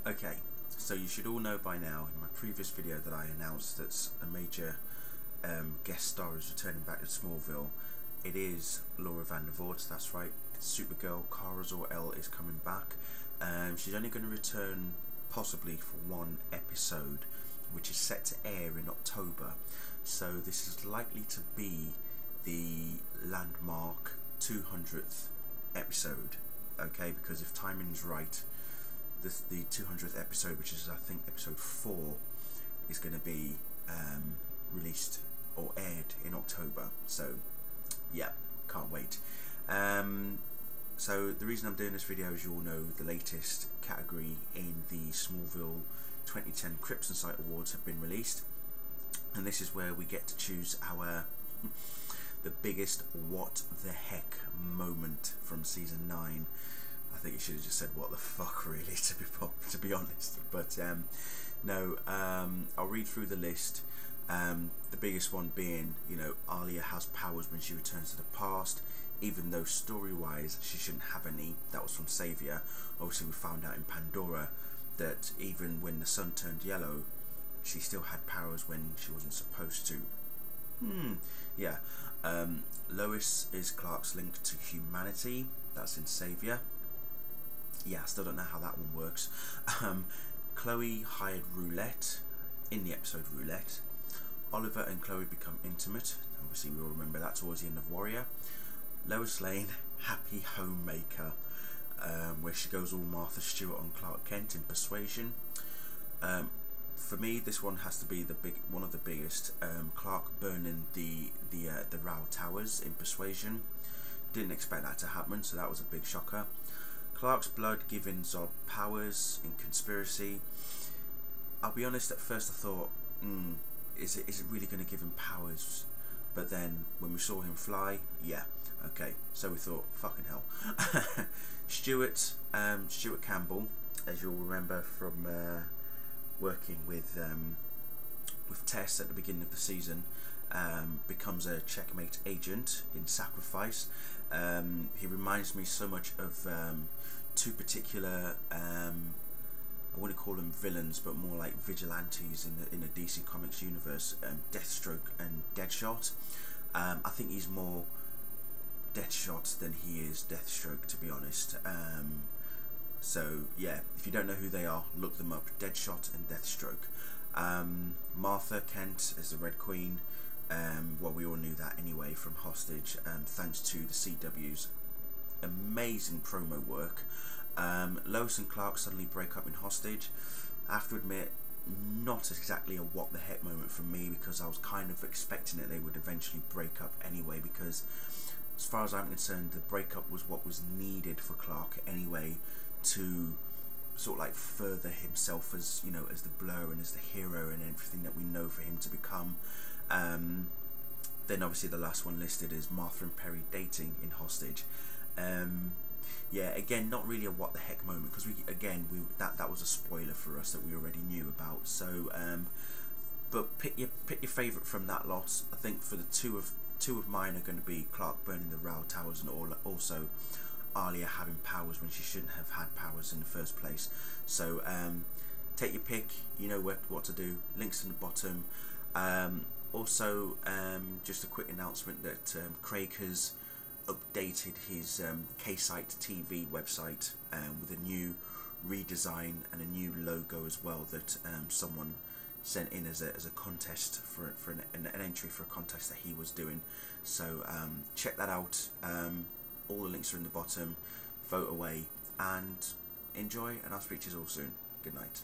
Okay, so you should all know by now, in my previous video that I announced that a major guest star is returning back to Smallville. It is Laura Vandervoort, that's right. Supergirl Kara Zor-El is coming back. She's only going to return possibly for one episode, which is set to air in October. So this is likely to be the landmark 200th episode, okay, because if timing's right, the 200th episode, which is I think episode 4, is going to be released or aired in October. So yeah, can't wait. So the reason I'm doing this video is you all know the latest category in the Smallville 2010 Kryptonsite Awards have been released, and this is where we get to choose our the biggest what the heck moment from season 9. I think you should have just said what the fuck, really, to be honest. But no, I'll read through the list. The biggest one being, you know, Alia has powers when she returns to the past, even though story-wise she shouldn't have any. That was from Savior. Obviously, we found out in Pandora that even when the sun turned yellow, she still had powers when she wasn't supposed to. Yeah. Lois is Clark's link to humanity. That's in Savior. Yeah, I still don't know how that one works. Chloe hired Roulette in the episode Roulette. Oliver and Chloe become intimate. Obviously, we all remember that towards the end of Warrior. Lois Lane, Happy Homemaker, where she goes all Martha Stewart on Clark Kent in Persuasion. For me, this one has to be one of the biggest. Clark burning the Rao Towers in Persuasion. Didn't expect that to happen, so that was a big shocker. Clark's blood giving Zod powers in Conspiracy. I'll be honest, at first I thought, is it really going to give him powers? But then when we saw him fly, yeah, okay. So we thought, fucking hell. Stuart Campbell, as you'll remember from working with Tess at the beginning of the season, becomes a checkmate agent in Sacrifice. He reminds me so much of two particular, I wouldn't call them villains, but more like vigilantes in the DC Comics universe, Deathstroke and Deadshot. I think he's more Deadshot than he is Deathstroke, to be honest. So yeah, if you don't know who they are, look them up. Deadshot and Deathstroke. Martha Kent is the Red Queen. Well, we all knew that anyway from Hostage, thanks to the CW's amazing promo work. Lois and Clark suddenly break up in Hostage. I have to admit, not exactly a what the heck moment for me, because I was kind of expecting that they would eventually break up anyway, because as far as I'm concerned, the breakup was what was needed for Clark anyway, to sort of like further himself as, you know, as the Blur and as the hero and everything that we know for him to become. Then obviously the last one listed is Martha and Perry dating in Hostage. Yeah, again, not really a what the heck moment, because that was a spoiler for us that we already knew about. So but pick your favourite from that lot. I think for the two of mine are going to be Clark burning the Rao Towers, and also Alia having powers when she shouldn't have had powers in the first place. So take your pick, you know what to do. Links in the bottom. Also, just a quick announcement that Craig has updated his K-Site TV website with a new redesign and a new logo as well, that someone sent in as a contest for an entry for a contest that he was doing. So check that out. All the links are in the bottom. Vote away and enjoy, and I'll speak to you all soon. Good night.